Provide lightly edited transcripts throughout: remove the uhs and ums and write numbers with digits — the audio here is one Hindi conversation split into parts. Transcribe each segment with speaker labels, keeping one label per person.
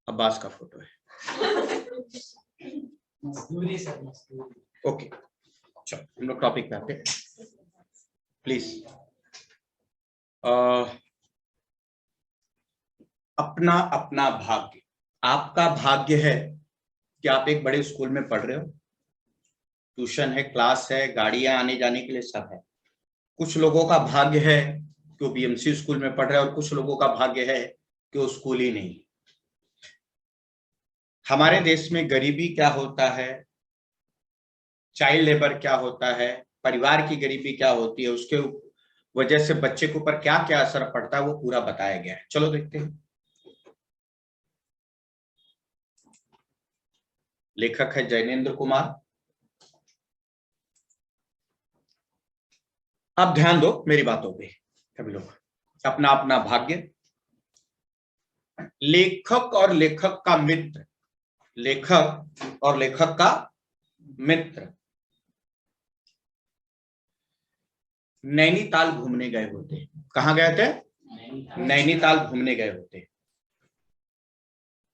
Speaker 1: अब्बास का फोटो है। ओके, चलो हम लोग टॉपिक पे आते हैं प्लीज। अपना अपना भाग्य। आपका भाग्य है कि आप एक बड़े स्कूल में पढ़ रहे हो, ट्यूशन है, क्लास है, गाड़ियां आने जाने के लिए सब है। कुछ लोगों का भाग्य है कि वो बीएमसी स्कूल में पढ़ रहे हैं और कुछ लोगों का भाग्य है कि वो स्कूल ही नहीं। हमारे देश में गरीबी क्या होता है, चाइल्ड लेबर क्या होता है, परिवार की गरीबी क्या होती है, उसके वजह से बच्चे के ऊपर क्या क्या असर पड़ता है, वो पूरा बताया गया है। चलो देखते हैं। लेखक है जैनेन्द्र कुमार। आप ध्यान दो मेरी बातों पे सभी लोग। अपना अपना भाग्य। लेखक और लेखक का मित्र, लेखक और लेखक का मित्र नैनीताल घूमने गए होते। कहां गए थे? नैनीताल घूमने गए होते।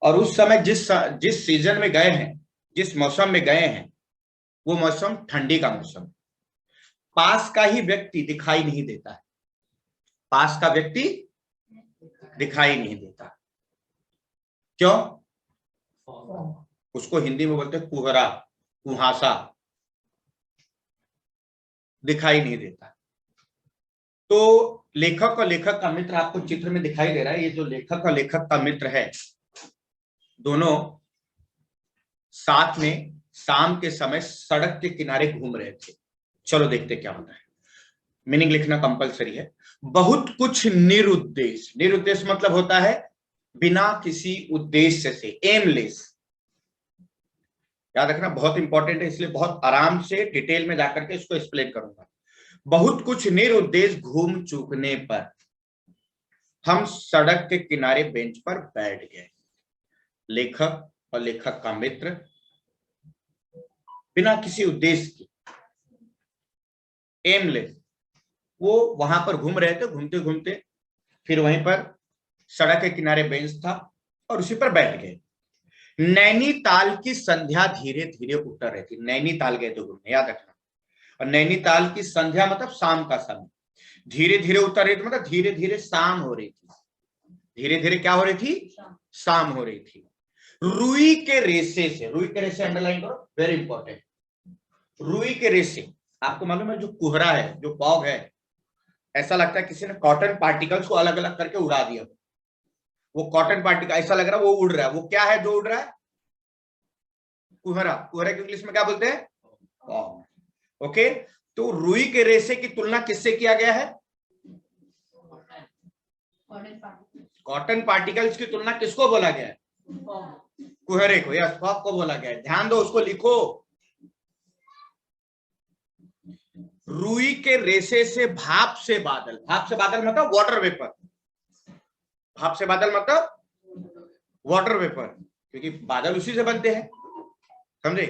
Speaker 1: और उस समय जिस सीजन में गए हैं, जिस मौसम में गए हैं, वो मौसम ठंडी का मौसम। पास का ही व्यक्ति दिखाई नहीं देता है, पास का व्यक्ति दिखाई नहीं देता। क्यों? उसको हिंदी में बोलते हैं कुहरा, कुहासा, दिखाई नहीं देता। तो लेखक और लेखक का मित्र आपको चित्र में दिखाई दे रहा है। ये जो लेखक और लेखक का मित्र है, दोनों साथ में शाम के समय सड़क के किनारे घूम रहे थे। चलो देखते क्या होता है। मीनिंग लिखना कंपलसरी है। बहुत कुछ निरुद्देश्य, निरुद्देश्य मतलब होता है बिना किसी उद्देश्य से, एमलेस। याद रखना, बहुत इंपॉर्टेंट है, इसलिए बहुत आराम से डिटेल में जाकर के इसको एक्सप्लेन करूंगा। बहुत कुछ निरुद्देश्य घूम चूकने पर हम सड़क के किनारे बेंच पर बैठ गए। लेखक और लेखक का मित्र बिना किसी उद्देश्य की, एमलेस, वो वहां पर घूम रहे थे। घूमते घूमते फिर वहीं पर सड़क के किनारे बेंच था और उसी पर बैठ गए। नैनीताल की संध्या धीरे धीरे उतर रही थी। नैनीताल गए थे घूमने, याद रखना। और नैनीताल की संध्या मतलब शाम का समय। धीरे धीरे उतर रही थी मतलब धीरे धीरे शाम हो रही थी। धीरे धीरे क्या हो रही थी? शाम हो रही थी। रुई के रेशे से, रुई के रेशे अंडरलाइन करो, वेरी इंपॉर्टेंट। रुई के रेशे, आपको मालूम है जो कुहरा है, जो फॉग है, ऐसा लगता है किसी ने कॉटन पार्टिकल्स को अलग अलग करके उड़ा दिया। वो कॉटन पार्टिकल ऐसा लग रहा है वो उड़ रहा है। वो क्या है जो उड़ रहा है? कुहरा। कुहरा की इंग्लिश में क्या बोलते हैं? फॉग। ओके, तो रुई के रेशे की तुलना किससे किया गया है? कॉटन पार्टिकल्स की तुलना किसको बोला गया है? कुहरे को, या फॉग को बोला गया है। ध्यान दो, उसको लिखो। रुई के रेशे से भाप से बादल, भाप से बादल मतलब वाटर वेपर, भाप से बादल मतलब वाटर वेपर, क्योंकि बादल उसी से बनते हैं, समझे?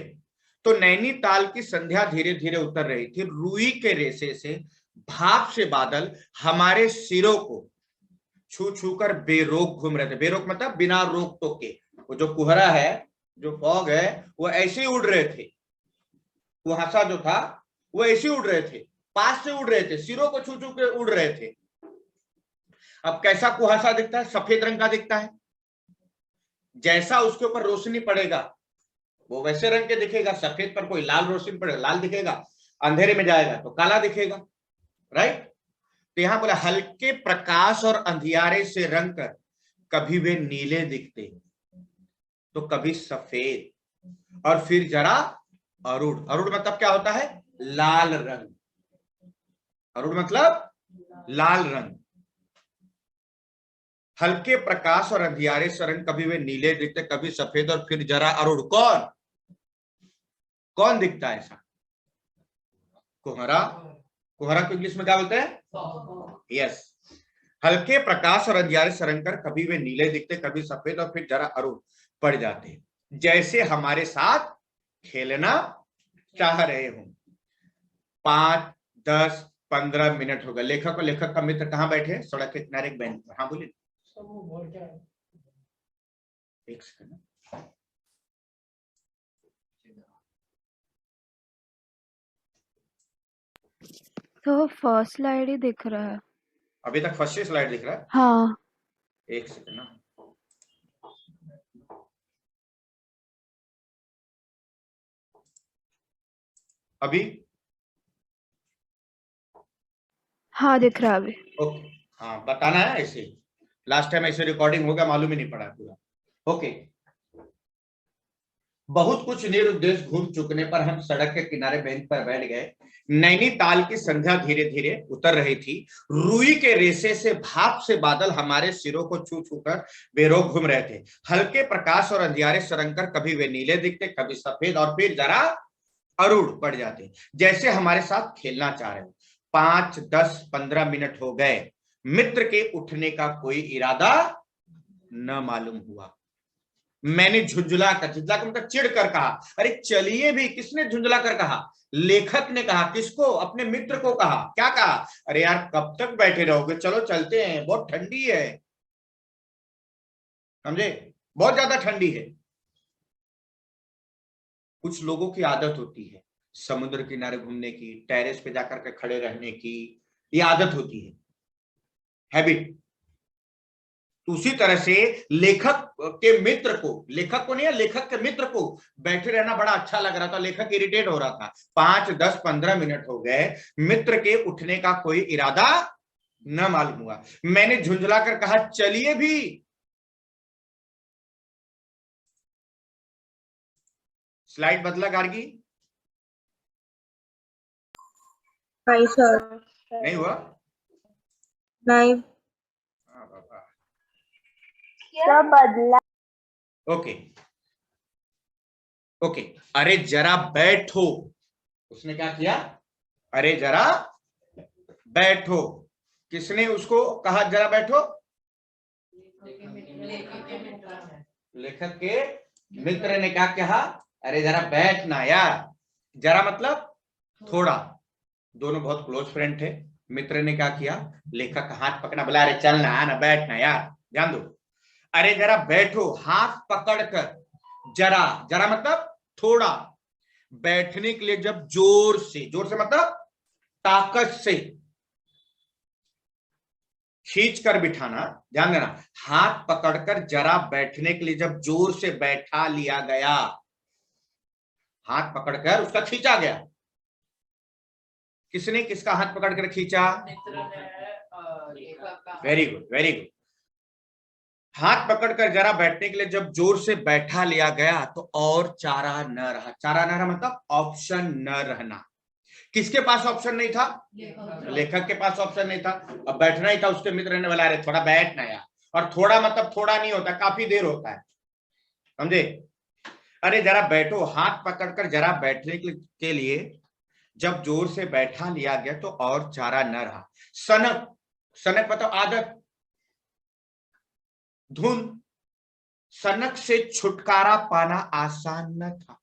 Speaker 1: तो नैनीताल की संध्या धीरे धीरे उतर रही थी। रुई के रेशे से भाप से बादल हमारे सिरों को छू छू कर बेरोक घूम रहे थे। बेरोक मतलब बिना रोक टोक के। वो जो कुहरा है, जो फॉग है, वो ऐसे ही उड़ रहे थे। कुहासा जो था वो ऐसे उड़ रहे थे, पास से उड़ रहे थे, सिरों को छू छू के उड़ रहे थे। अब कैसा कुहासा दिखता है? सफेद रंग का दिखता है। जैसा उसके ऊपर रोशनी पड़ेगा वो वैसे रंग के दिखेगा। सफेद पर कोई लाल रोशनी पड़ेगा, लाल दिखेगा। अंधेरे में जाएगा तो काला दिखेगा, राइट? तो यहां बोला हल्के प्रकाश और अंधियारे से रंग कर कभी वे नीले दिखते तो कभी सफेद और फिर जरा अरुण। अरुण मतलब क्या होता है? लाल रंग। अरुण मतलब लाल रंग। हल्के प्रकाश और अंधियारे से रंग कभी वे नीले दिखते कभी सफेद और फिर जरा अरुण। कौन कौन दिखता है ऐसा? कुहरा। कुहरा को इंग्लिश में क्या बोलते हैं? यस। हल्के प्रकाश और अंधियारे से रंग कर कभी वे नीले दिखते कभी सफेद और फिर जरा अरुण पड़ जाते, जैसे हमारे साथ खेलना चाह रहे हो। 5, 10, 15 मिनट हो गए। लेखक और लेखक का मित्र कहां बैठे? सड़क के किनारे एक बेंच पर। हाँ बोलिए। एक सेकंड,
Speaker 2: तो फर्स्ट स्लाइड ही दिख रहा है।
Speaker 1: अभी तक फर्स्ट स्लाइड दिख रहा है।
Speaker 2: हाँ,
Speaker 1: एक सेकंड ना, अभी
Speaker 2: हाँ दिख रहा है अभी।
Speaker 1: ओके, हाँ बताना है ऐसे, लास्ट टाइम ऐसे रिकॉर्डिंग हो गया मालूम ही नहीं पड़ा पूरा। ओके, बहुत कुछ निरुद्देश घूम चुकने पर हम सड़क के किनारे बेंच पर बैठ गए। नैनीताल की संध्या धीरे धीरे उतर रही थी। रुई के रेशे से भाप से बादल हमारे सिरों को छू छू कर बेरोक घूम रहे थे। हल्के प्रकाश और अंधियारे सरंकर कभी वे नीले दिखते, कभी सफेद, और फिर जरा अरूढ़ पड़ जाते, जैसे हमारे साथ खेलना चाह रहे हो। 5, 10, 15 मिनट हो गए, मित्र के उठने का कोई इरादा न मालूम हुआ। मैंने झुंझुला कर, झुंझुला कर मतलब चिढ़ कर कहा, अरे चलिए भी। किसने झुंझुला कर कहा? लेखक ने कहा। किसको? अपने मित्र को कहा। क्या कहा? अरे यार कब तक बैठे रहोगे, चलो चलते हैं, बहुत ठंडी है, समझे, बहुत ज्यादा ठंडी है। कुछ लोगों की आदत होती है समुद्र किनारे घूमने की, टेरेस पे जाकर के खड़े रहने की, ये आदत होती है, हैबिट। उसी तरह से लेखक के मित्र को, लेखक को नहीं, लेखक के मित्र को बैठे रहना बड़ा अच्छा लग रहा था। लेखक इरिटेट हो रहा था। 5, 10, 15 मिनट हो गए, मित्र के उठने का कोई इरादा न मालूम हुआ। मैंने झुंझला कर कहा, चलिए भी। स्लाइड बदला गार्गी?
Speaker 3: नहीं सर,
Speaker 1: नहीं हुआ?
Speaker 3: नहीं
Speaker 1: बाबा।
Speaker 3: सब बदला।
Speaker 1: ओके ओके, अरे जरा बैठो। उसने क्या किया? अरे जरा बैठो। किसने उसको कहा जरा बैठो? लेखक के मित्र ने क्या कहा? अरे जरा बैठना यार। जरा मतलब थोड़ा। दोनों बहुत क्लोज फ्रेंड थे। मित्र ने क्या किया? लेखक का हाथ पकड़ा, बोला अरे चलना, आना, बैठना यार, ध्यान दो। अरे जरा बैठो, हाथ पकड़कर। जरा, जरा मतलब थोड़ा। बैठने के लिए जब जोर से, जोर से मतलब ताकत से खींच कर बिठाना, ध्यान देना, हाथ पकड़कर जरा बैठने के लिए जब जोर से बैठा लिया गया, हाथ पकड़कर उसका खींचा गया। किसने किसका हाथ पकड़कर खींचा? Very good, very good. हाथ पकड़कर जरा बैठने के लिए जब जोर से बैठा लिया गया तो और चारा न रहा। चारा न रहा मतलब ऑप्शन न रहना। किसके पास ऑप्शन नहीं था? लेखक के पास ऑप्शन नहीं था। अब बैठना ही था। उसके मित्र ने बोला, अरे थोड़ा बैठना यार। और थोड़ा मतलब थोड़ा नहीं होता, काफी देर होता है, समझे। अरे जरा बैठो, हाथ पकड़कर जरा बैठने के लिए जब जोर से बैठा लिया गया तो और चारा न रहा। सनक, सनक मतलब आदत, धुन। सनक से छुटकारा पाना आसान न था।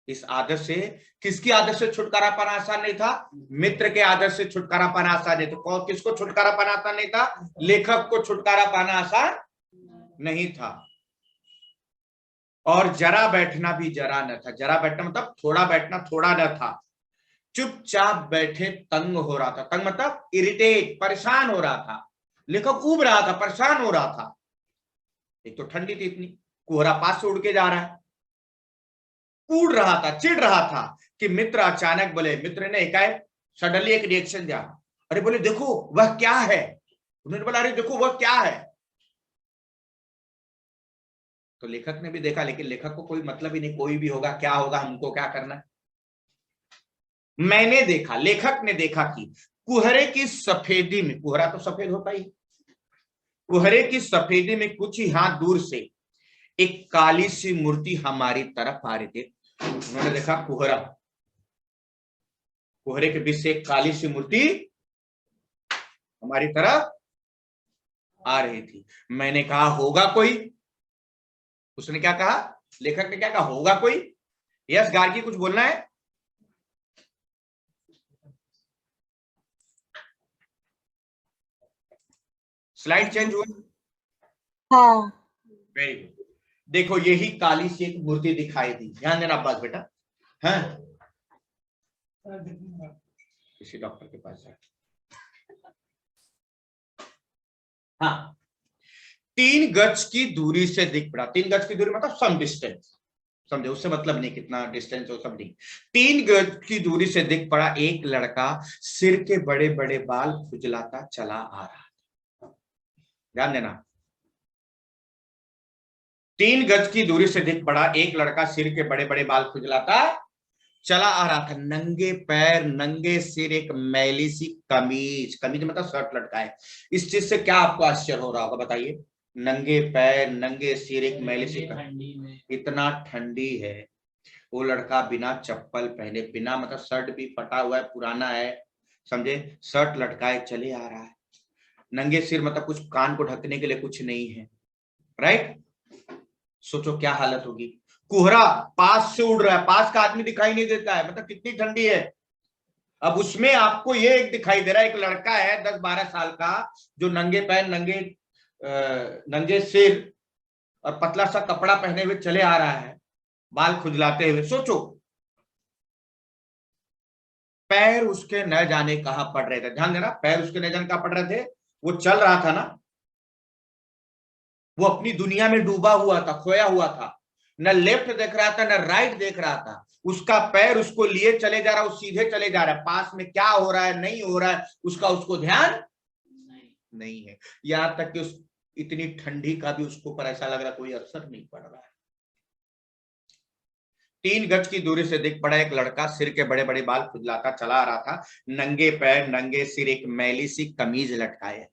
Speaker 1: इस आदत से, किसकी आदत से छुटकारा पाना आसान नहीं था? मित्र के आदत से छुटकारा पाना आसान नहीं था। किसको छुटकारा पाना आसान नहीं था? लेखक को छुटकारा पाना आसान नहीं था। और जरा बैठना भी जरा न था। जरा बैठना मतलब थोड़ा बैठना, थोड़ा न था। चुपचाप बैठे तंग हो रहा था। तंग मतलब इरिटेट, परेशान हो रहा था। लेखक ऊब रहा था, परेशान हो रहा था। एक तो ठंडी थी इतनी, कोहरा पास से उड़ के जा रहा है, उड़ रहा था, चिढ़ रहा था कि मित्र अचानक बोले। मित्र ने एकाएक सडनली एक रिएक्शन दिया। अरे बोले देखो वह क्या है। उन्होंने बोला अरे देखो वह क्या है। तो लेखक ने भी देखा, लेकिन लेखक को कोई मतलब ही नहीं, कोई भी होगा, क्या होगा, हमको क्या करना। मैंने देखा, लेखक ने देखा कि कुहरे की सफेदी में, कुहरा तो सफेद होता ही, कुहरे की सफेदी में कुछ ही हाथ दूर से एक काली सी मूर्ति हमारी तरफ आ रही थी। उन्होंने देखा कुहरा, कोहरे के बीच से एक काली सी मूर्ति हमारी तरफ आ रही थी। मैंने कहा होगा कोई। उसने क्या कहा? लेखक ने क्या कहा? होगा कोई। यस गार्गी, कुछ बोलना है? स्लाइड चेंज हुआ?
Speaker 3: हाँ।
Speaker 1: Very good. देखो यही काली सी एक मूर्ति दिखाई दी, ध्यान देना अब्बास बेटा। हाँ, किसी डॉक्टर के पास जाए। हाँ, 3 गज की दूरी से दिख पड़ा। 3 गज की दूरी मतलब सम डिस्टेंस, समझे, उससे मतलब नहीं कितना डिस्टेंस हो, सब नहीं। 3 गज की दूरी से दिख पड़ा एक लड़का, सिर के बड़े बड़े बाल खुजलाता चला आ रहा था। ध्यान देना, 3 गज की दूरी से दिख पड़ा एक लड़का, सिर के बड़े बड़े बाल खुजलाता चला आ रहा था, नंगे पैर नंगे सिर, एक मैली सी कमीज, कमीज मतलब शर्ट लटकाए। इस चीज से क्या आपको आश्चर्य हो रहा होगा बताइए? नंगे पैर नंगे सिर, एक मैली सी कमीज, इतना ठंडी है। वो लड़का बिना चप्पल पहने, बिना मतलब शर्ट भी फटा हुआ है, पुराना है, समझे, शर्ट लटकाए चले आ रहा है। नंगे सिर मतलब कुछ कान को ढकने के लिए कुछ नहीं है, राइट? सोचो क्या हालत होगी। कोहरा पास से उड़ रहा है, पास का आदमी दिखाई नहीं देता है, मतलब कितनी ठंडी है। अब उसमें आपको ये एक दिखाई दे रहा है, एक लड़का है 10-12 साल का, जो नंगे पैर नंगे सिर और पतला सा कपड़ा पहने हुए चले आ रहा है, बाल खुजलाते हुए। सोचो, पैर उसके न जाने कहां पड़ रहे थे। ध्यान देना, पैर उसके न जाने कहां पड़ रहे थे। वो चल रहा था ना, वो अपनी दुनिया में डूबा हुआ था, खोया हुआ था, न लेफ्ट देख रहा था न राइट देख रहा था। उसका पैर उसको लिए चले जा रहा है, वो सीधे चले जा रहा है, पास में क्या हो रहा है नहीं हो रहा है उसका उसको ध्यान नहीं है। यहां तक कि उस इतनी ठंडी का भी उसको पर ऐसा लग रहा कोई असर नहीं पड़ रहा है। 3 गज की दूरी से दिख पड़ा एक लड़का, सिर के बड़े बड़े बाल खुजलाता चला आ रहा था, नंगे पैर नंगे सिर, एक मैली सी कमीज लटकाए है।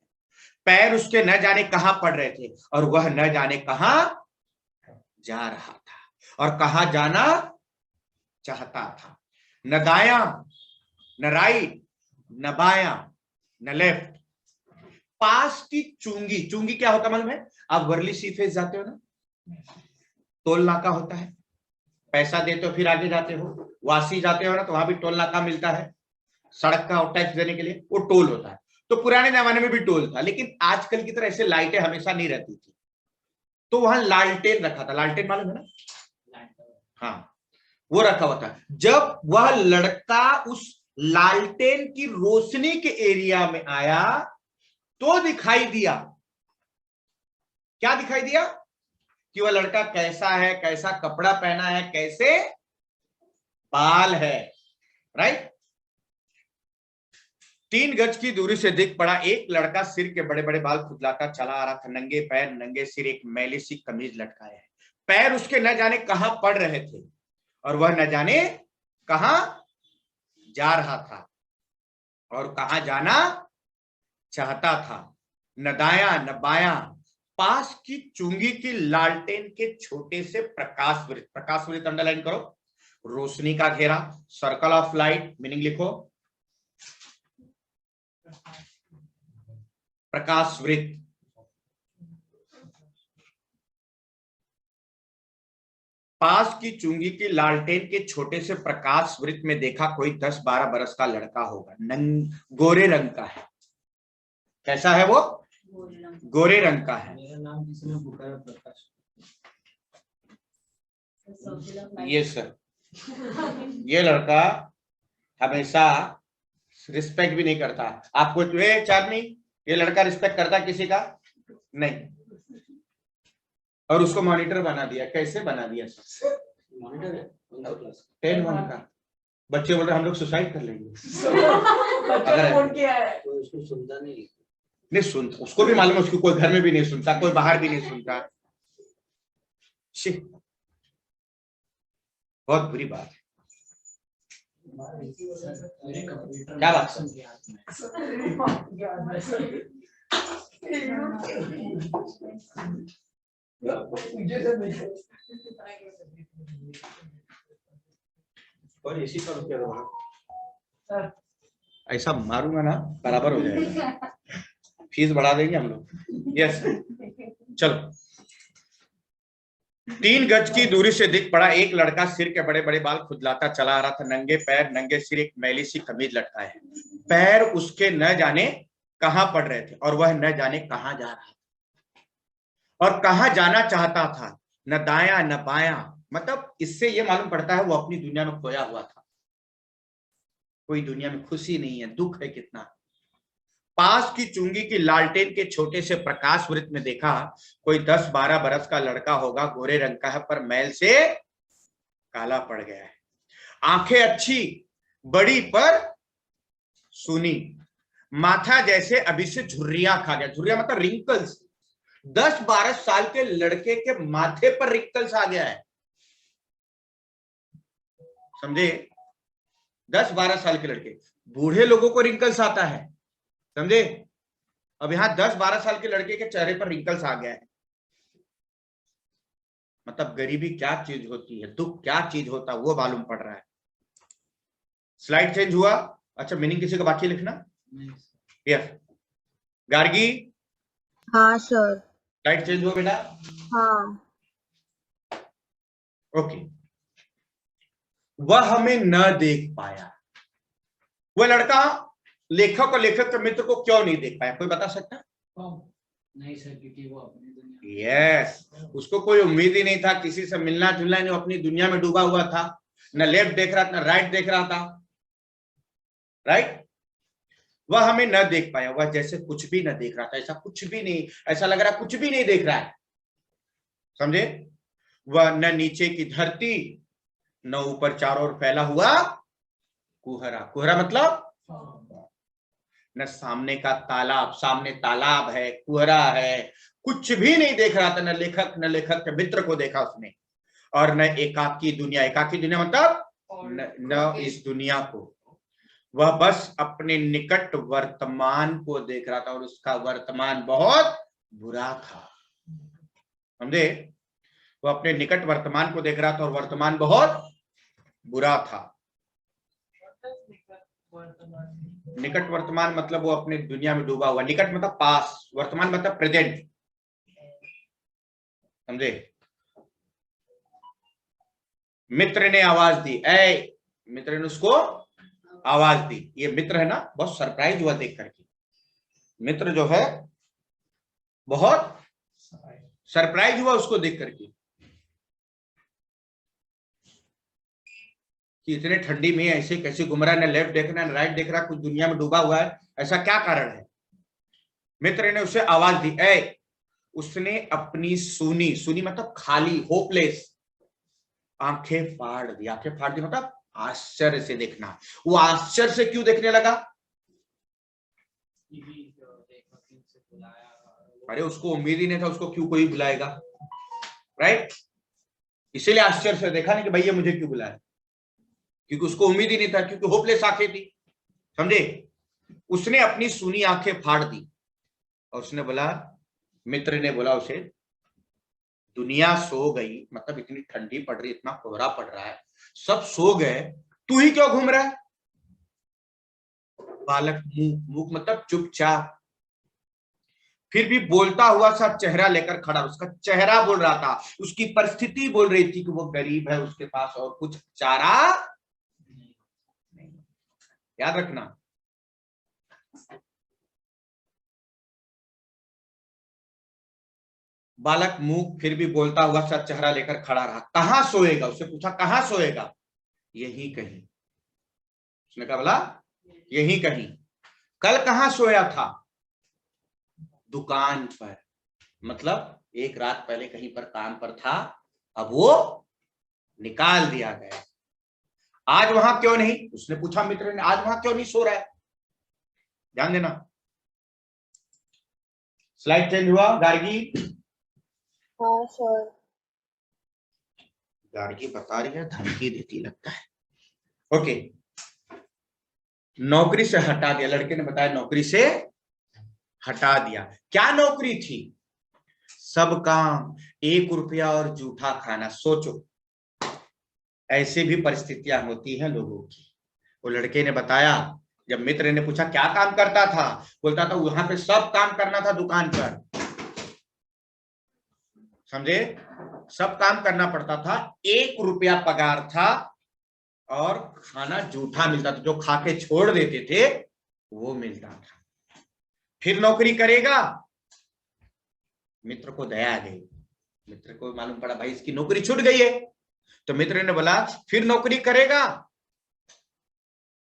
Speaker 1: पैर उसके न जाने कहां पड़ रहे थे और वह न जाने कहां जा रहा था और कहां जाना चाहता था। न दाया न राइट न बाया न लेफ्ट। पास की चुंगी, चुंगी क्या होता मालूम है? आप वर्ली सीफेस जाते हो ना, टोल नाका होता है, पैसा देते हो फिर आगे जाते हो। वासी जाते हो ना, तो वहां भी टोल नाका मिलता है, सड़क का टैक्स देने के लिए, वो टोल होता है। तो पुराने जमाने में भी टोल था, लेकिन आजकल की तरह ऐसे लाइटें हमेशा नहीं रहती थी, तो वहां लालटेन रखा था। लालटेन मालूम है ना? हाँ, वो रखा हुआ था। जब वह लड़का उस लालटेन की रोशनी के एरिया में आया तो दिखाई दिया, क्या दिखाई दिया? कि वह लड़का कैसा है, कैसा कपड़ा पहना है, कैसे बाल है, राइट? 3 गज की दूरी से दिख पड़ा एक लड़का, सिर के बड़े बड़े बाल खुजलाता चला आ रहा था, नंगे पैर नंगे सिर, एक मैली सी कमीज लटकाए है। पैर उसके न जाने कहां पड़ रहे थे और वह न जाने कहां जा रहा था और कहां जाना चाहता था। न दाया न बाया, पास की चुंगी की लालटेन के छोटे से प्रकाश वृत्त, प्रकाश वृत्त अंडरलाइन करो, रोशनी का घेरा, सर्कल ऑफ लाइट, मीनिंग लिखो, प्रकाश वृत्त। पास की चुंगी की लालटेन के छोटे से प्रकाश वृत्त में देखा कोई 10-12 बरस का लड़का होगा, गोरे रंग का है। कैसा है वो? गोरे रंग का है। ये सर, ये लड़का हमेशा रिस्पेक्ट भी नहीं करता। आपको चांदनी, ये लड़का रिस्पेक्ट करता किसी का नहीं, और उसको मॉनिटर बना दिया। कैसे बना दिया सर? मॉनिटर है 10-1 का। बच्चे बोल रहे हम लोग सुसाइड कर लेंगे। अगर उसको सुनता नहीं सुनता, उसको भी मालूम है उसको कोई घर में भी नहीं सुनता, कोई बाहर भी नहीं सुनता। बहुत बुरी बात है। क्या बात और इसी पर ऐसा मारूंगा ना बराबर हो जाएगा, फीस बढ़ा देंगे हम लोग। यस, चलो। 3 गज की दूरी से दिख पड़ा एक लड़का, सिर के बड़े बड़े बाल खुजलाता चला आ रहा था, नंगे पैर नंगे सिर, एक मैली सी कमीज लटकाए है। पैर उसके न जाने कहां पढ़ रहे थे और वह न जाने कहां जा रहा था और कहां जाना चाहता था, न दाया न बाया। मतलब इससे यह मालूम पड़ता है वो अपनी दुनिया में खोया हुआ था, कोई दुनिया में खुशी नहीं है, दुख है कितना। पास की चुंगी की लालटेन के छोटे से प्रकाश वृत्त में देखा, कोई 10-12 बरस का लड़का होगा, गोरे रंग का है पर मैल से काला पड़ गया है। आंखें अच्छी बड़ी पर सूनी, माथा जैसे अभी से झुर्रियां खा गया। झुर्रिया मतलब रिंकल्स। 10-12 साल के लड़के के माथे पर रिंकल्स आ गया है, समझे? 10-12 साल के लड़के, बूढ़े लोगों को रिंकल्स आता है, समझे? अब यहां 10-12 साल के लड़के के चेहरे पर रिंकल्स आ गया है। मतलब गरीबी क्या चीज होती है, दुख क्या चीज होता है, वो मालूम पड़ रहा है। स्लाइड चेंज हुआ। अच्छा, मीनिंग किसी का बाकी लिखना। यस गार्गी,
Speaker 3: हाँ सर।
Speaker 1: स्लाइड चेंज हुआ बेटा।
Speaker 3: हाँ।
Speaker 1: ओके। वह हमें न देख पाया। वह लड़का लेखक और लेखक के मित्र को क्यों नहीं देख पाया, कोई बता सकता?
Speaker 4: नहीं सर, क्योंकि वो अपनी दुनिया।
Speaker 1: यस, उसको कोई उम्मीद ही नहीं था किसी से मिलना जुलना, नहीं, अपनी दुनिया में डूबा हुआ था, न लेफ्ट देख रहा था न राइट देख रहा था, राइट। वह हमें न देख पाया, वह जैसे कुछ भी न देख रहा था, ऐसा कुछ भी नहीं, ऐसा लग रहा कुछ भी नहीं देख रहा है, समझे? वह न नीचे की धरती न ऊपर चारों ओर फैला हुआ कुहरा। कुहरा मतलब न सामने का तालाब, सामने तालाब है, कुहरा है, कुछ भी नहीं देख रहा था। न लेखक के मित्र को देखा उसने, और न एकाकी दुनिया। एकाकी दुनिया मतलब न इस दुनिया को। वह बस अपने निकट वर्तमान को देख रहा था और उसका वर्तमान बहुत बुरा था, समझे? वह अपने निकट वर्तमान को देख रहा था और वर्तमान बहुत बुरा था। निकट वर्तमान मतलब वो अपने दुनिया में डूबा हुआ। निकट मतलब पास, वर्तमान मतलब प्रेजेंट, समझे? मित्र ने आवाज दी, ऐ। मित्र ने उसको आवाज दी। ये मित्र है ना, बहुत सरप्राइज हुआ देख करके। मित्र जो है बहुत सरप्राइज हुआ उसको देख करके कि इतने ठंडी में ऐसे कैसे घूम रहा है, ना लेफ्ट देख रहा है ना राइट देख रहा है, कुछ दुनिया में डूबा हुआ है, ऐसा क्या कारण है? मित्र ने उसे आवाज दी, ऐ। उसने अपनी सुनी, सुनी मतलब खाली, होपलेस आंखें फाड़ दी। आंखें फाड़ दी मतलब आश्चर्य से देखना। वो आश्चर्य से क्यों देखने लगा? अरे उसको उम्मीद ही नहीं था, उसको क्यों कोई बुलाएगा, राइट? इसीलिए आश्चर्य से देखा नहीं कि भैया मुझे क्यों बुलाया, क्योंकि उसको उम्मीद ही नहीं था, क्योंकि होपलेस आंखें थी, समझे? उसने अपनी सुनी आंखें फाड़ दी और उसने बोला, मित्र ने बोला उसे, दुनिया सो गई, मतलब इतनी ठंडी पड़ रही, इतना कोहरा पड़ रहा है, सब सो गए, तू ही क्यों घूम रहा है? बालक मूक मतलब चुपचाप, फिर भी बोलता हुआ सा चेहरा लेकर खड़ा। उसका चेहरा बोल रहा था, उसकी परिस्थिति बोल रही थी कि वो गरीब है, उसके पास और कुछ चारा नहीं। याद रखना। बालक मूक फिर भी बोलता हुआ सा चेहरा लेकर खड़ा रहा। कहां सोएगा? उससे पूछा कहां सोएगा? यही कहीं। उसने कहा, बोला यही कहीं। कल कहां सोया था? दुकान पर, मतलब एक रात पहले कहीं पर काम पर था, अब वो निकाल दिया गया। आज वहां क्यों नहीं? उसने पूछा मित्र ने, आज वहां क्यों नहीं सो रहा है? ध्यान देना। स्लाइड चेंज हुआ। गार्गी,
Speaker 3: हाँ सर।
Speaker 1: गार्गी बता रही है, धमकी देती लगता है। ओके, नौकरी से हटा दिया। लड़के ने बताया नौकरी से हटा दिया। क्या नौकरी थी? सब काम, 1 रुपया और जूठा खाना। सोचो, ऐसे भी परिस्थितियां होती हैं लोगों की। वो लड़के ने बताया, जब मित्र ने पूछा क्या काम करता था, बोलता था वहां पे सब काम करना था दुकान पर, समझे? सब काम करना पड़ता था, 1 रुपया पगार था और खाना जूठा मिलता था, जो खा के छोड़ देते थे वो मिलता था। फिर नौकरी करेगा। मित्र को दया आ गई, मित्र को मालूम पड़ा भाई इसकी नौकरी छूट गई है, तो मित्र ने बोला फिर नौकरी करेगा,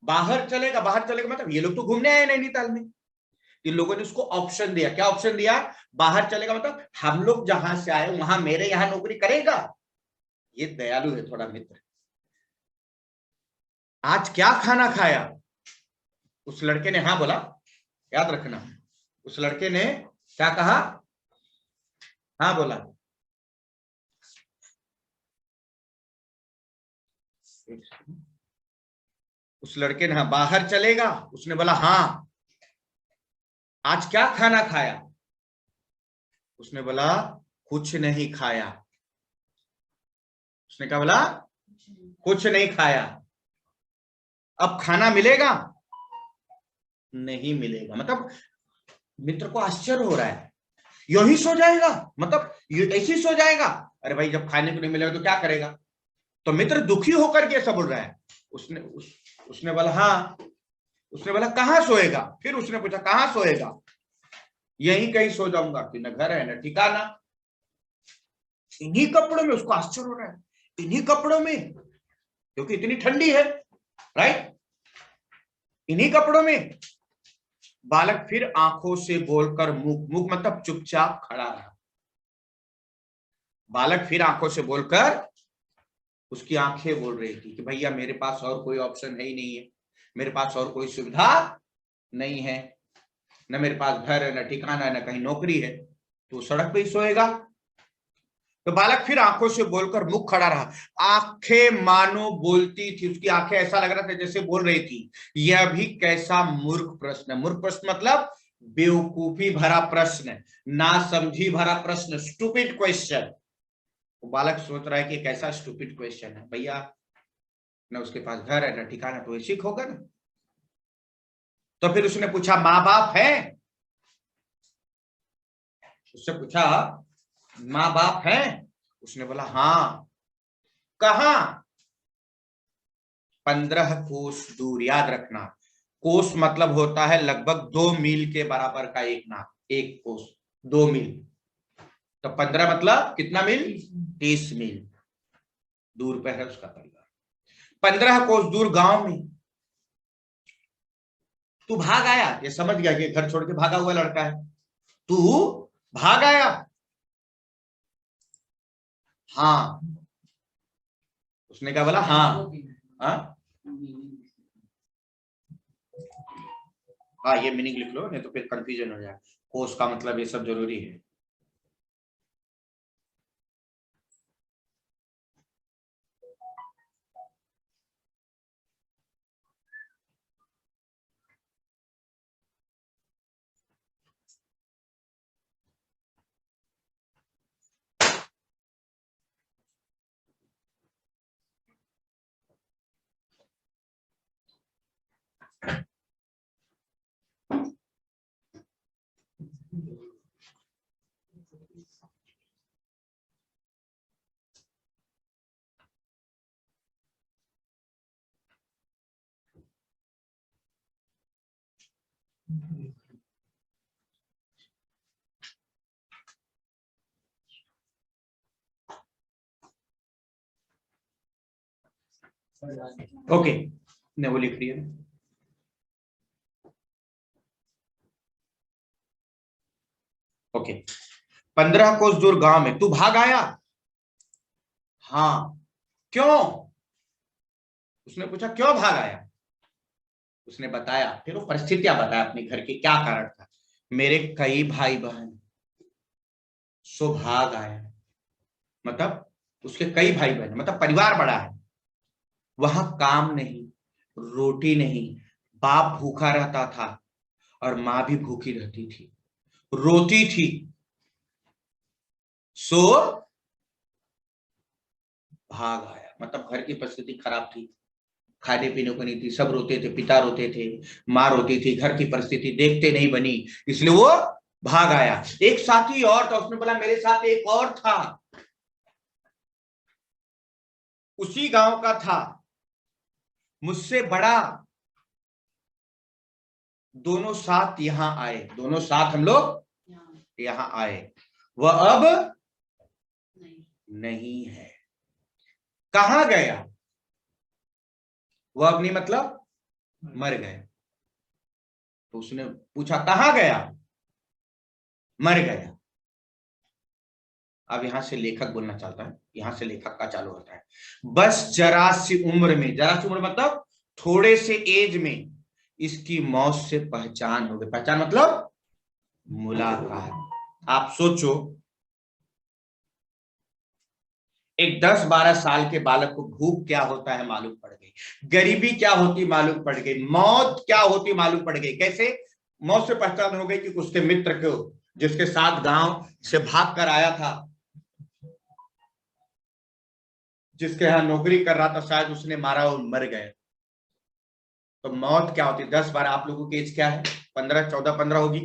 Speaker 1: बाहर चलेगा। बाहर चलेगा मतलब ये लोग तो घूमने आए नैनीताल में। इन लोगों ने उसको ऑप्शन दिया। क्या ऑप्शन दिया? बाहर चलेगा मतलब हम लोग जहां से आए वहां मेरे यहां नौकरी करेगा। ये दयालु है थोड़ा मित्र। आज क्या खाना खाया? उस लड़के ने हाँ बोला, याद रखना। उस लड़के ने क्या कहा? हाँ बोला। उस लड़के ने हाँ, बाहर चलेगा, उसने बोला हाँ। आज क्या खाना खाया? उसने बोला कुछ नहीं खाया। उसने क्या बोला? कुछ नहीं खाया। अब खाना मिलेगा? नहीं मिलेगा। मतलब मित्र को आश्चर्य हो रहा है, यही सो जाएगा? मतलब ये ऐसे ही सो जाएगा? अरे भाई जब खाने को नहीं मिलेगा तो क्या करेगा? तो मित्र दुखी होकर के ऐसा बोल रहा है। उसने बोला हाँ। उसने बोला कहाँ सोएगा? फिर उसने पूछा कहाँ सोएगा? यहीं कहीं सो जाऊंगा, कि न घर है न ठिकाना। इन्हीं कपड़ों में। उसको आश्चर्य हो रहा है, इन्हीं कपड़ों में, क्योंकि इतनी ठंडी है, राइट? इन्हीं कपड़ों में। बालक फिर आंखों से बोलकर मुख मुख मतलब चुपचाप खड़ा रहा। बालक फिर आंखों से बोलकर, उसकी आंखें बोल रही थी कि भैया मेरे पास और कोई ऑप्शन है ही नहीं है, मेरे पास और कोई सुविधा नहीं है, न मेरे पास घर है, न ठिकाना है, न कहीं नौकरी है, तो सड़क पे ही सोएगा। तो बालक फिर आंखों से बोलकर मुख खड़ा रहा। आंखें मानो बोलती थी, उसकी आंखें ऐसा लग रहा था जैसे बोल रही थी, यह भी कैसा मूर्ख प्रश्न है। मूर्ख प्रश्न मतलब बेवकूफी भरा प्रश्न, ना समझी भरा प्रश्न, स्टूपिड क्वेश्चन। वो बालक सोच रहा है कि कैसा स्टूपिड क्वेश्चन है, भैया न उसके पास घर है न ठिकाना, तो ऐसे होगा ना। तो फिर उसने पूछा माँ बाप है? उससे पूछा माँ बाप है? उसने बोला हाँ। कहाँ? 15 कोस दूर। याद रखना, कोस मतलब होता है लगभग 2 मील के बराबर का एक नाप। एक कोस 2 मील, तो 15 मतलब कितना मील? 30 मील दूर पे है उसका परिवार। 15 कोस दूर गांव में तू भाग आया। ये समझ गया कि घर छोड़ के भागा हुआ लड़का है। तू भाग आया? हाँ। उसने क्या बोला? हाँ। हाँ हाँ, ये मीनिंग लिख लो, नहीं तो फिर कंफ्यूजन हो जाए। कोस का मतलब ये सब जरूरी है। ओके, ने वो लिख रही है। ओके, 15 कोस दूर गांव में तू भाग आया? हाँ। क्यों? उसने पूछा क्यों भाग आया? उसने बताया, फिर वो परिस्थितियां बताया अपने घर की, क्या कारण था। मेरे कई भाई बहन, सो भाग आया। मतलब उसके कई भाई बहन, मतलब परिवार बड़ा है, वहां काम नहीं, रोटी नहीं, बाप भूखा रहता था और माँ भी भूखी रहती थी, रोती थी, सो भाग आया। मतलब घर की परिस्थिति खराब थी, खाने पीने को नहीं थी, सब रोते थे, पिता रोते थे, माँ रोती थी, घर की परिस्थिति देखते नहीं बनी, इसलिए वो भाग आया। एक साथी और था, उसने बोला मेरे साथ एक और था, उसी गांव का था, मुझसे बड़ा, दोनों साथ यहां आए, दोनों साथ हम लोग
Speaker 4: यहाँ
Speaker 1: यहां आए, वह अब
Speaker 4: नहीं
Speaker 1: नहीं है। कहां गया? वह अब नहीं मतलब मर गया। तो उसने पूछा कहां गया? मर गया। अब यहां से लेखक बोलना चाहता है, यहां से लेखक का चालू होता है। बस जरा सी उम्र में, जरा सी उम्र मतलब थोड़े से एज में इसकी मौत से पहचान हो गई। पहचान मतलब मुलाकात। आप सोचो, एक 10-12 साल के बालक को भूख क्या होता है मालूम पड़ गई, गरीबी क्या होती मालूम पड़ गई, मौत क्या होती मालूम पड़ गई। कैसे मौत से पहचान हो गई? कि उसके मित्र को, जिसके साथ गांव से भाग कर आया था, जिसके यहां नौकरी कर रहा था, शायद उसने मारा और मर गए। तो मौत क्या होती? 10-12, आप लोगों की एज क्या है? 15, 14, 15 होगी।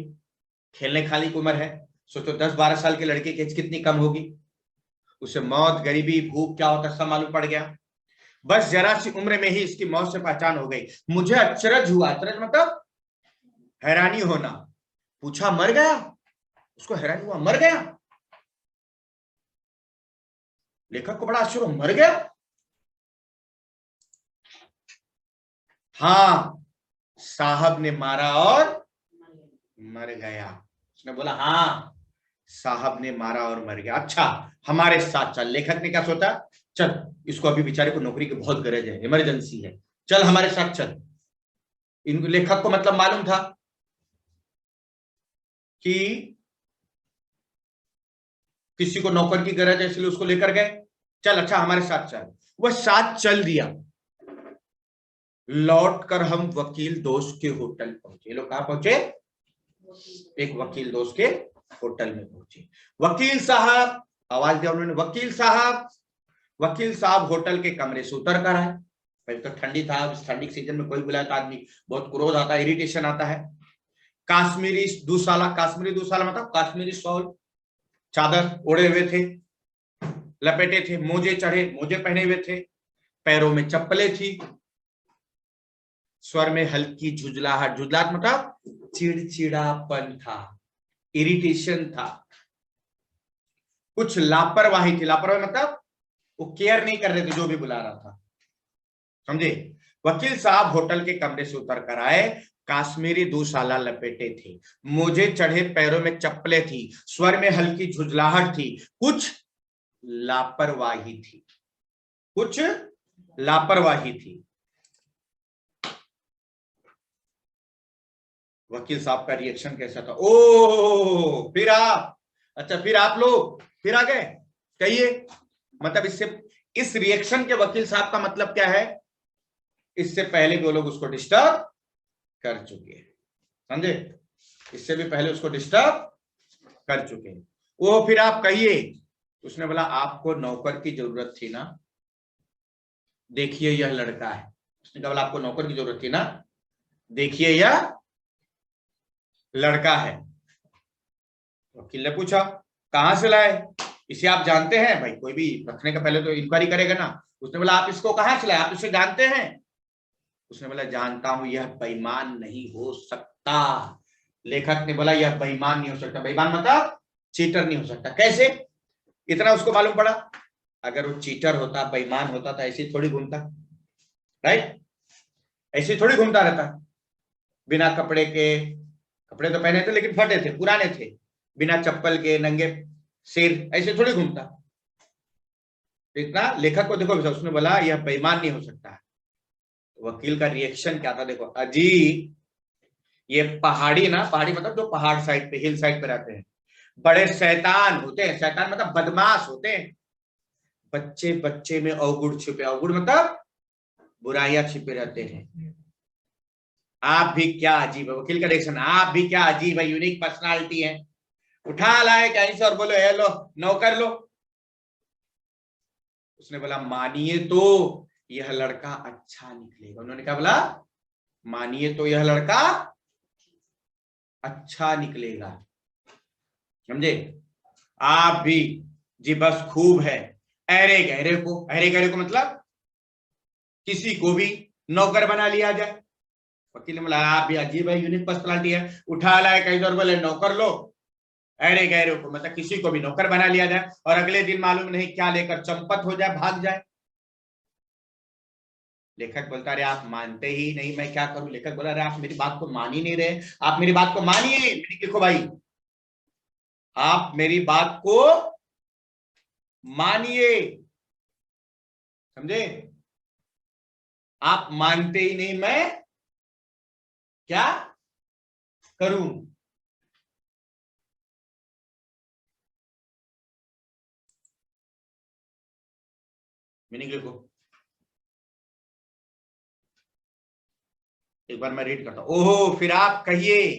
Speaker 1: खेलने खाली की उम्र है। सोचो 10-12 साल के लड़के की एज कितनी कम होगी। उसे मौत, गरीबी, भूख क्या होता है सब मालूम पड़ गया। बस जरा सी उम्र में ही इसकी मौत से पहचान हो गई। मुझे अचरज हुआ, अचरज मतलब हैरानी होना। पूछा मर गया? उसको हैरानी हुआ, मर गया? लेखक को बड़ा आश्चर्य, मर गया? हाँ, साहब ने मारा और मर गया। उसने बोला हाँ, साहब ने मारा और मर गया। अच्छा, हमारे साथ चल। लेखक ने क्या सोचा? चल, इसको अभी बेचारे को नौकरी की बहुत गरज है, इमरजेंसी है, चल हमारे साथ चल। इन लेखक को मतलब मालूम था कि किसी को नौकर की गरज है, इसलिए उसको लेकर गए। चल अच्छा हमारे साथ चल। वह साथ चल दिया। लौट कर हम वकील दोस्त के होटल पहुंचे। ये लोग कहां पहुंचे? एक वकील दोस्त के होटल में पहुंचे। वकील साहब, आवाज दिया उन्होंने, वकील साहब। वकील साहब होटल के कमरे से उतर कर आए। पहले तो ठंडी था, इस ठंडी के सीजन में कोई बुलाया तो आदमी बहुत क्रोध आता है, इरिटेशन आता है। काश्मीरी दूसाला, काश्मीरी दूसाला मतलब काश्मीरी शॉल, चादर ओढ़े हुए थे, लपेटे थे, मोजे चढ़े, मोजे पहने हुए थे, पैरों में चप्पलें थी, स्वर में हल्की झुंझलाहट, झुंझलाहट मतलब चिड़चिड़ापन था, इरिटेशन था, कुछ लापरवाही थी। लापरवाही मतलब वो केयर नहीं कर रहे थे जो भी बुला रहा था, समझे। वकील साहब होटल के कमरे से उतर कर आए। काश्मीरी दूशाला लपेटे थे, मोजे चढ़े, पैरों में चप्पलें थी, स्वर में हल्की झुंझलाहट थी, कुछ लापरवाही थी, कुछ लापरवाही थी। वकील साहब का रिएक्शन कैसा था? ओ फिर आप, अच्छा फिर आप लोग फिर आ गए, कहिए। मतलब इससे, इस रिएक्शन के वकील साहब का मतलब क्या है? इससे पहले भी वो लोग उसको डिस्टर्ब कर चुके हैं, समझे। इससे भी पहले उसको डिस्टर्ब कर चुके हैं। वो फिर आप कहिए। उसने बोला आपको नौकर की जरूरत थी ना, देखिए यह लड़का है। उसने कहा बोला आपको नौकर की जरूरत थी ना, देखिए यह लड़का है। वकील ने पूछा कहां से लाए, इसे आप जानते हैं? भाई कोई भी रखने का पहले तो इंक्वायरी करेगा ना। उसने बोला आप इसको कहां से लाए, आप इसे जानते हैं? उसने बोला जानता हूं, यह बेईमान नहीं हो सकता। लेखक ने बोला यह बेईमान नहीं हो सकता। बेईमान मतलब चीटर नहीं हो सकता। कैसे इतना उसको मालूम पड़ा? अगर वो चीटर होता, बेईमान होता तो ऐसे थोड़ी घूमता, राइट? ऐसे थोड़ी घूमता रहता, बिना कपड़े के। कपड़े तो पहने थे लेकिन फटे थे, पुराने थे, बिना चप्पल के, नंगे सिर, ऐसे थोड़ी घूमता। इतना लेखक को देखो, उसने बोला यह बेईमान नहीं हो सकता। वकील का रिएक्शन क्या था देखो। अजी ये पहाड़ी ना, पहाड़ी मतलब जो पहाड़ साइड पे, हिल साइड पे रहते हैं, बड़े शैतान होते हैं। शैतान मतलब बदमाश होते हैं। बच्चे बच्चे में अवगुण छिपे, अवगुण मतलब बुराइयां छिपे रहते हैं। आप भी क्या अजीब है, वकील का रिएक्शन, आप भी क्या अजीब है, यूनिक पर्सनालिटी है। उठा लाए कहीं से और बोलो ये लो नौकर लो। उसने बोला मानिए तो यह लड़का अच्छा निकलेगा। उन्होंने क्या बोला? मानिए तो यह लड़का अच्छा निकलेगा, समझे। आप भी जी बस खूब है। अरे गहरे को, अरे गहरे को मतलब किसी को भी नौकर बना लिया जाए। वकील ने बोला आप भी अजीब है, यूनिक पर्सनालिटी है, उठा लाए कहीं और बोले नौकर लो, अरे गहरे को मतलब किसी को भी नौकर बना लिया जाए और अगले दिन मालूम नहीं क्या लेकर चंपत हो जाए, भाग जाए। लेखक बोलता अरे आप मानते ही नहीं, मैं क्या करूं। लेखक बोला अरे आप मेरी बात को मान ही नहीं रहे, आप मेरी बात को मानिए। लिखो भाई, आप मेरी बात को मानिए, समझे? आप मानते ही नहीं, मैं क्या करूं। मीनिंग लिखो, एक बार मैं रीड करता हूं। ओहो फिर आप कहिए।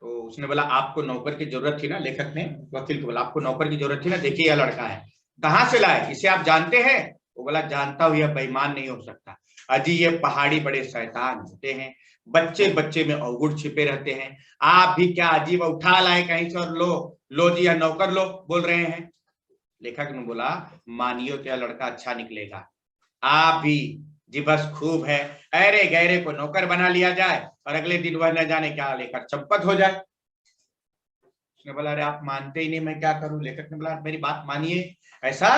Speaker 1: तो उसने बोला आपको नौकर की जरूरत थी ना, लेखक ने वकील को बोला आपको नौकर की जरूरत थी ना, देखिए यह लड़का है, कहां से लाए, इसे आप जानते हैं? वो बोला जानता हूं, यह बेईमान नहीं हो सकता, अजी ये पहाड़ी बड़े शैतान होते हैं, बच्चे बच्चे में अवगुण छिपे रहते हैं, आप भी क्या अजीब उठा लाए कहीं से और लो जी, यह नौकर लो बोल रहे हैं। लेखक ने बोला मानियो क्या लड़का अच्छा निकलेगा, आप भी जी बस खूब है, अरे गहरे को नौकर बना लिया जाए और अगले दिन वह न जाने क्या लेकर चंपत हो जाए। उसने बोला अरे आप मानते ही नहीं, मैं क्या करूं। लेखक ने बोला मेरी बात मानिए, ऐसा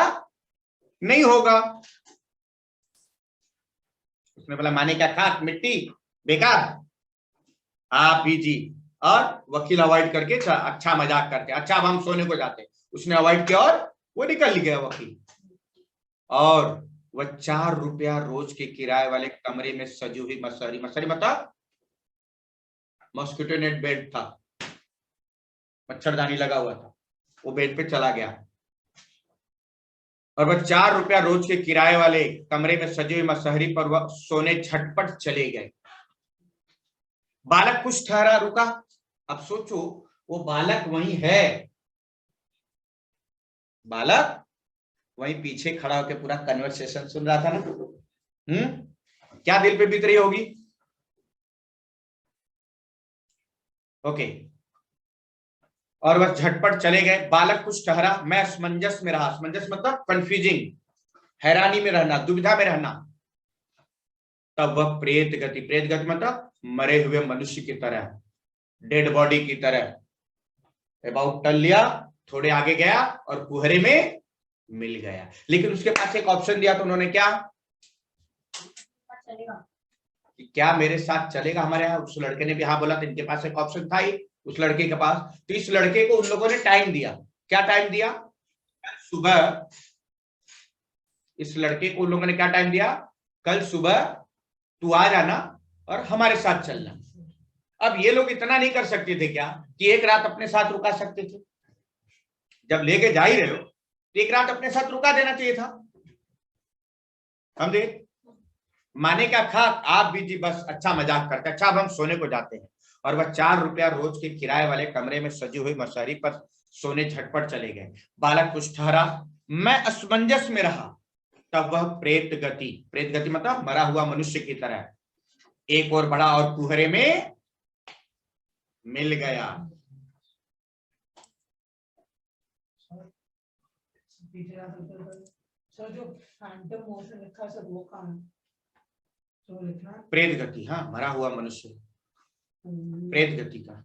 Speaker 1: नहीं होगा। उसने बोला माने क्या, खाक मिट्टी बेकार, आप भी जी। और वकील अवॉइड करके अच्छा मजाक करके, अच्छा अब हम सोने को जाते। उसने अवॉइड किया और वो निकल गया वकील। और वह 4 रुपया रोज के किराए वाले कमरे में सजी हुई मसहरी, मसहरी मतलब मॉस्किटो नेट बेड था, मच्छरदानी लगा हुआ था, वो बेड पे चला गया और वह 4 रुपया रोज के किराए वाले कमरे में सजी हुई मसहरी पर वह सोने झटपट चले गए। बालक कुछ ठहरा रुका। अब सोचो वो बालक वहीं है, बालक वहीं पीछे खड़ा होकर पूरा कन्वर्सेशन सुन रहा था ना। क्या दिल पे बीत रही होगी। ओके, और वह झटपट चले गए। बालक कुछ ठहरा, मैं असमंजस में रहा, असमंजस मतलब कंफ्यूजिंग, हैरानी में रहना, दुविधा में रहना। तब वह प्रेत गति, प्रेत गति मतलब मरे हुए मनुष्य की तरह, डेड बॉडी की तरह अबाउट टल लिया, थोड़े आगे गया और कुहरे में मिल गया। लेकिन उसके पास एक ऑप्शन दिया, तो उन्होंने क्या, क्या मेरे साथ चलेगा हमारे यहाँ। उस लड़के ने भी हाँ बोला, तो इनके पास एक ऑप्शन था ही उस लड़के के पास। तो इस लड़के को उन लोगों ने टाइम दिया। क्या टाइम दिया? सुबह इस लड़के को उन लोगों ने क्या टाइम दिया, कल सुबह तू आ जाना और हमारे साथ चलना। अब ये लोग इतना नहीं कर सकते थे क्या कि एक रात अपने साथ रुका सकते थे? जब लेके जा ही रहे हो तो एक रात अपने साथ रुका देना चाहिए था। समझे? माने क्या खा, आप भी जी बस अच्छा मजाक करते, अच्छा अब हम सोने को जाते हैं। और वह 4 रुपया रोज के किराए वाले कमरे में सजी हुई मसहरी पर सोने झटपट चले गए। बालक कुछ ठहरा, मैं असमंजस में रहा। तब वह प्रेत गति, प्रेत गति मतलब मरा हुआ मनुष्य की तरह, एक और बड़ा और कुहरे में मिल गया। प्रेत गति, हाँ मरा हुआ मनुष्य, प्रेत गति का।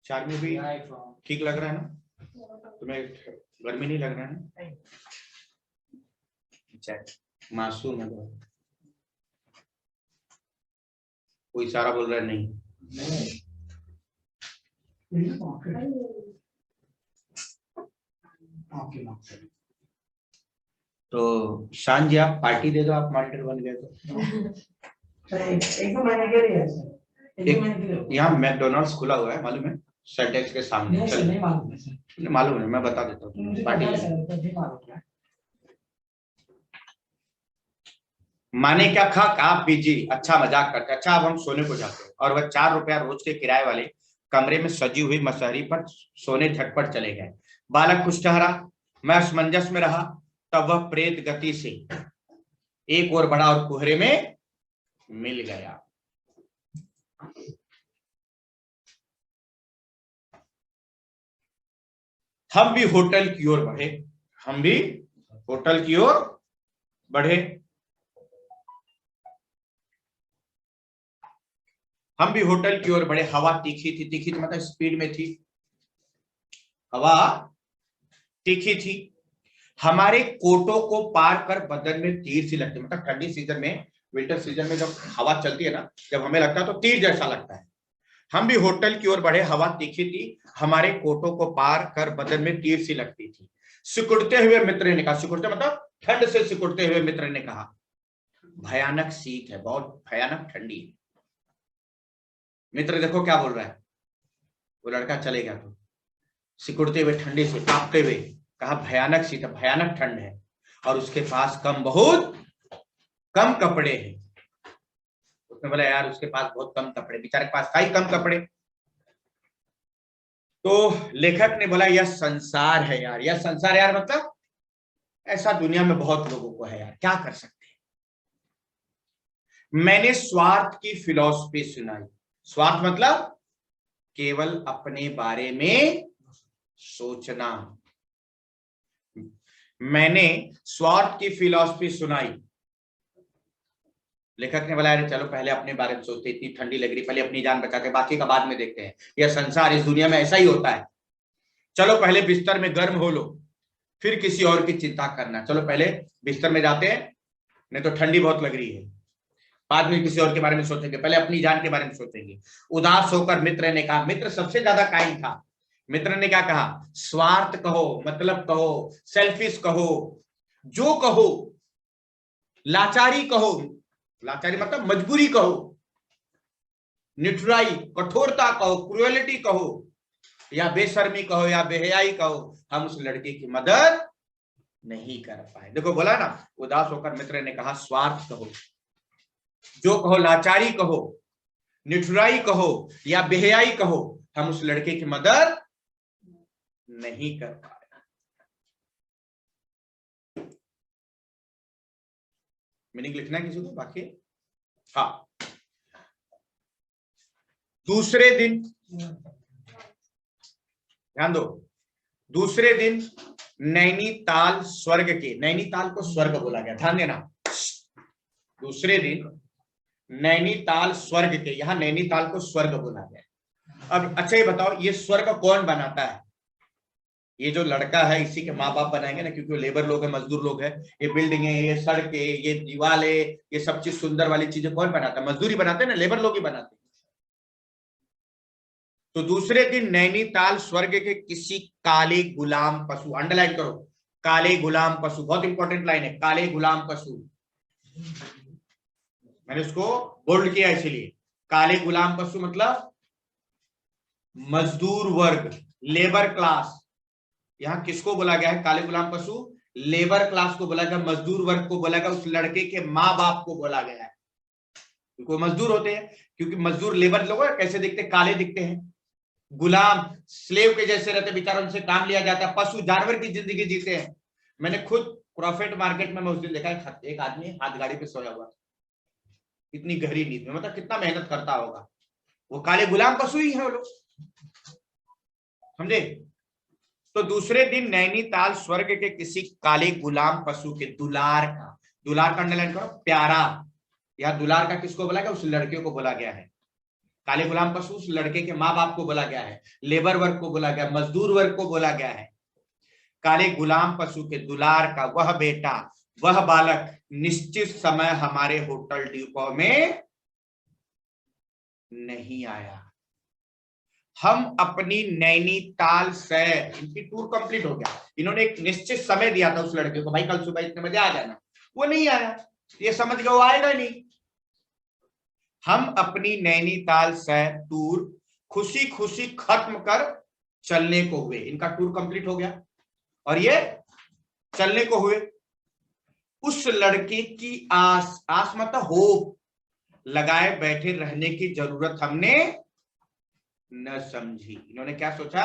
Speaker 1: चार में भी ठीक लग रहा है ना तुम्हें? गर्मी नहीं लग रहा है ना? मासूम है, कोई इशारा बोल रहा है नहीं। तो शान जी आप पार्टी दे दो, आप मॉनिटर बन गए तो। यहाँ मैकडोनल्ड्स खुला हुआ है मालूम है, सेंटेक्स के सामने। नहीं मालूम है, मैं बता देता हूँ। पार्टी माने क्या खाक, आप बीजी अच्छा मजाक करते, अच्छा अब हम सोने को जाते हैं। और वह 4 रुपया रोज के किराए वाले कमरे में सजी हुई मसहरी पर सोने झटपट चले गए। बालक कुछ ठहरा, मैं असमंजस में रहा। तब वह प्रेत गति से एक और बड़ा और कुहरे में मिल गया। हम भी होटल की ओर बढ़े, हम भी होटल की ओर बढ़े, हम भी होटल की ओर बढ़े। हवा तीखी थी, तीखी थी मतलब स्पीड में थी, हवा तीखी थी। हमारे कोटों को पार कर बदन में तीर सी लगती, मतलब ठंडी सीजन में, विंटर सीजन में जब हवा चलती है ना, जब हमें लगता है तो तीर जैसा लगता है। हम भी होटल की ओर बढ़े, हवा तीखी थी, हमारे कोटों को पार कर बदन में तीर सी लगती थी। सिकुड़ते हुए मित्र ने कहा, सिकुड़ते मतलब ठंड से सिकुड़ते हुए मित्र ने कहा, भयानक शीत है, बहुत भयानक ठंडी है। मित्र देखो क्या बोल रहा है, वो लड़का चले गया तो सिकुड़ते हुए ठंडी से कांपते हुए कहा, भयानक शीत है, भयानक ठंड है, और उसके पास बहुत कम कपड़े हैं। उसने बोला यार उसके पास बहुत कम कपड़े, बेचारे के पास था ही कम कपड़े। तो लेखक ने बोला यह संसार है यार, यह संसार यार मतलब ऐसा दुनिया में बहुत लोगों को है यार, क्या कर सकते हैं। मैंने स्वार्थ की फिलॉसफी सुनाई। स्वार्थ मतलब केवल अपने बारे में सोचना। मैंने स्वार्थ की फिलॉसफी सुनाई। लेखक ने बोला चलो पहले अपने बारे में सोचते, इतनी ठंडी लग रही, पहले अपनी जान बचाते, बाकी का बाद में देखते हैं। यह संसार, इस दुनिया में ऐसा ही होता है। चलो पहले बिस्तर में गर्म हो लो, फिर किसी और की चिंता करना। चलो पहले बिस्तर में जाते हैं, नहीं तो ठंडी बहुत लग रही है, बाद में किसी और के बारे में सोचेंगे, पहले अपनी जान के बारे में सोचेंगे। उदास होकर मित्र ने कहा, मित्र सबसे ज्यादा काइंड था। मित्र ने क्या कहा, स्वार्थ कहो, मतलब कहो, सेल्फिश कहो, जो कहो, लाचारी कहो, लाचारी मतलब मजबूरी कहो, निठुराई कठोरता कहो, क्रुएलिटी कहो, या बेशर्मी कहो, या बेहयाई कहो, हम उस लड़के की मदद नहीं कर पाए। देखो बोला ना, उदास होकर मित्र ने कहा स्वार्थ कहो, जो कहो, लाचारी कहो, निठुराई कहो, या बेहयाई कहो, हम उस लड़के की मदद नहीं कर पाए। मीनिंग लिखना है किसी को बाकी? हाँ। दूसरे दिन, ध्यान दो, दूसरे दिन नैनीताल स्वर्ग के, नैनीताल को स्वर्ग बोला गया, ध्यान देना। दूसरे दिन नैनीताल स्वर्ग के, यहां नैनीताल को स्वर्ग बोला गया। अब अच्छा ये बताओ, ये स्वर्ग कौन बनाता है? ये जो लड़का है इसी के माँ बाप बनाएंगे ना, क्योंकि वो लेबर लोग है, मजदूर लोग है। ये बिल्डिंगे, ये सड़कें, ये दीवारें, ये सब चीज सुंदर वाली चीजें कौन बनाता है? मजदूरी बनाते हैं ना, लेबर लोग ही बनाते हैं। तो दूसरे दिन नैनीताल स्वर्ग के किसी काले गुलाम पशु, अंडरलाइन करो, काले गुलाम पशु, बहुत इंपॉर्टेंट लाइन है, काले गुलाम पशु। मैंने उसको बोल्ड किया इसीलिए, काले गुलाम पशु मतलब मजदूर वर्ग, लेबर क्लास। यहां किसको बोला गया है काले गुलाम पशु? लेबर क्लास को बोला गया, मजदूर वर्ग को बोला गया, उस लड़के के माँ बाप को बोला गया है। क्योंकि मजदूर होते हैं, क्योंकि मजदूर लेबर लोग कैसे दिखते? काले दिखते हैं। गुलाम स्लेव के जैसे रहते, बेचारों उनसे काम लिया जाता है, पशु जानवर की जिंदगी जीते हैं। मैंने खुद क्रॉफर्ड मार्केट में मैं उस दिन देखा एक आदमी हाथ गाड़ी पे सोया हुआ, इतनी गहरी नींद में, मतलब कितना मेहनत करता होगा। वो काले गुलाम पशु ही है वो लोग, समझे? तो दूसरे दिन नैनीताल स्वर्ग के किसी काले गुलाम पशु के दुलार का, दुलार का अंडरलाइन करो, प्यारा, या दुलार का किसको बोला गया? उस लड़के को बोला गया है। काले गुलाम पशु उस लड़के के माँ बाप को बोला गया है, लेबर वर्ग को बोला गया, मजदूर वर्ग को बोला गया है। काले गुलाम पशु के दुलार का वह बेटा, वह बालक निश्चित समय हमारे होटल डिपो में नहीं आया। हम अपनी नैनीताल से, इनकी टूर कंप्लीट हो गया, इन्होंने एक निश्चित समय दिया था उस लड़के को, भाई कल सुबह इतने बजे आ जाना, वो नहीं आया, ये समझ गया वो आएगा नहीं। हम अपनी नैनीताल से टूर खुशी खुशी खत्म कर चलने को हुए, इनका टूर कंप्लीट हो गया और ये चलने को हुए। उस लड़के की आस, आस मतलब होप, लगाए बैठे रहने की जरूरत हमने न समझी। इन्होंने क्या सोचा?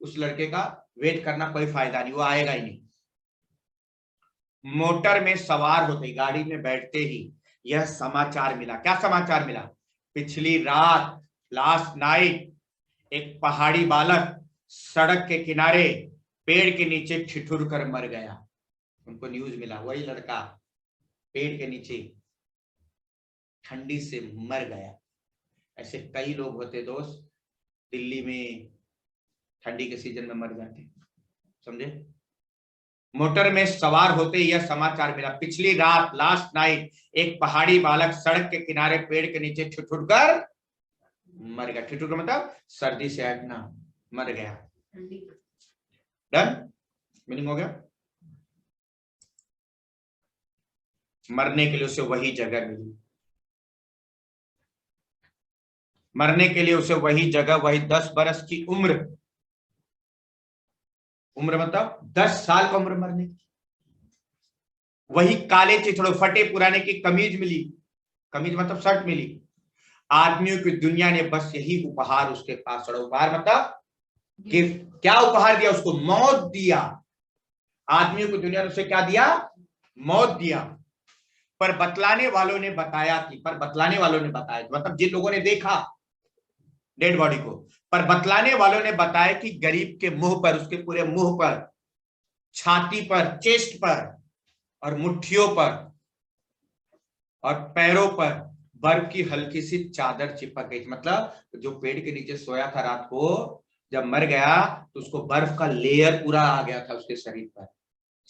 Speaker 1: उस लड़के का वेट करना कोई फायदा नहीं, वो आएगा ही नहीं। मोटर में सवार होते ही, गाड़ी में बैठते ही यह समाचार मिला। क्या समाचार मिला? पिछली रात, लास्ट नाइट, एक पहाड़ी बालक सड़क के किनारे पेड़ के नीचे ठिठुर कर मर गया। उनको न्यूज मिला, वही लड़का पेड़ के नीचे ठंडी से मर गया। ऐसे कई लोग होते दोस्त, दिल्ली में ठंडी के सीजन में मर जाते, समझे। मोटर में सवार होते यह समाचार मिला, पिछली रात लास्ट नाइट एक पहाड़ी बालक सड़क के किनारे पेड़ के नीचे ठिठुर कर मर गया। ठिठुर का मतलब सर्दी से हटना, मर गया। डन, मीनिंग हो गया। मरने के लिए उसे वही जगह मिली, मरने के लिए उसे वही जगह, वही 10 बरस की उम्र, उम्र मतलब 10 साल का उम्र मरने की, वही काले चिथड़े फटे पुराने की कमीज मिली, कमीज मतलब शर्ट मिली। आदमियों की दुनिया ने बस यही उपहार उसके पास छोड़ा। उपहार मतलब गिफ्ट। क्या उपहार दिया उसको? मौत दिया। आदमियों की दुनिया ने उसे क्या दिया? मौत दिया। पर बतलाने वालों ने बताया कि, पर बतलाने वालों ने बताया मतलब जिन लोगों ने देखा डेड बॉडी को, पर बतलाने वालों ने बताया कि गरीब के मुंह पर, उसके पूरे मुंह पर, छाती पर, चेस्ट पर और मुट्ठियों पर और पैरों पर बर्फ की हल्की सी चादर चिपक गई। मतलब जो पेड़ के नीचे सोया था रात को, जब मर गया तो उसको बर्फ का लेयर पूरा आ गया था उसके शरीर पर,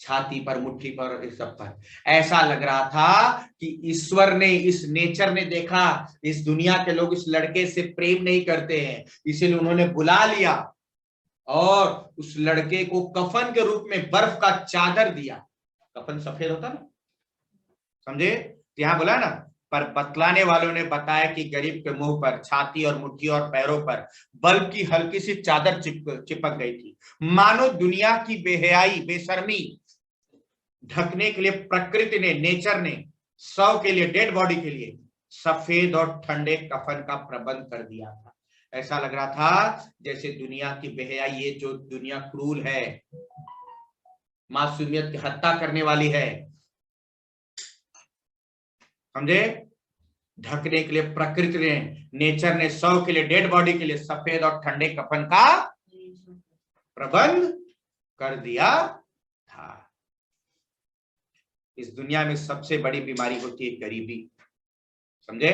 Speaker 1: छाती पर, मुट्ठी पर, इस सब पर। ऐसा लग रहा था कि ईश्वर ने, इस नेचर ने देखा इस दुनिया के लोग इस लड़के से प्रेम नहीं करते हैं, इसीलिए उन्होंने बुला लिया और उस लड़के को कफन के रूप में बर्फ का चादर दिया। कफन सफेद होता ना, समझे। यहां बोला ना, पर बतलाने वालों ने बताया कि गरीब के मुंह पर, छाती और मुट्ठी और पैरों पर बर्फ की हल्की सी चादर चिपक गई थी, मानो दुनिया की बेहयाई, बेशर्मी ढकने के लिए प्रकृति ने, नेचर ने शव के लिए, डेड बॉडी के लिए सफेद और ठंडे कफन का प्रबंध कर दिया था। ऐसा लग रहा था जैसे दुनिया की बेहयाई, ये जो दुनिया क्रूर है, मासूमियत की हत्या करने वाली है, समझे, ढकने के लिए प्रकृति ने, नेचर ने शव के लिए, डेड बॉडी के लिए सफेद और ठंडे कफन का प्रबंध कर दिया था। इस दुनिया में सबसे बड़ी बीमारी होती है गरीबी, समझे।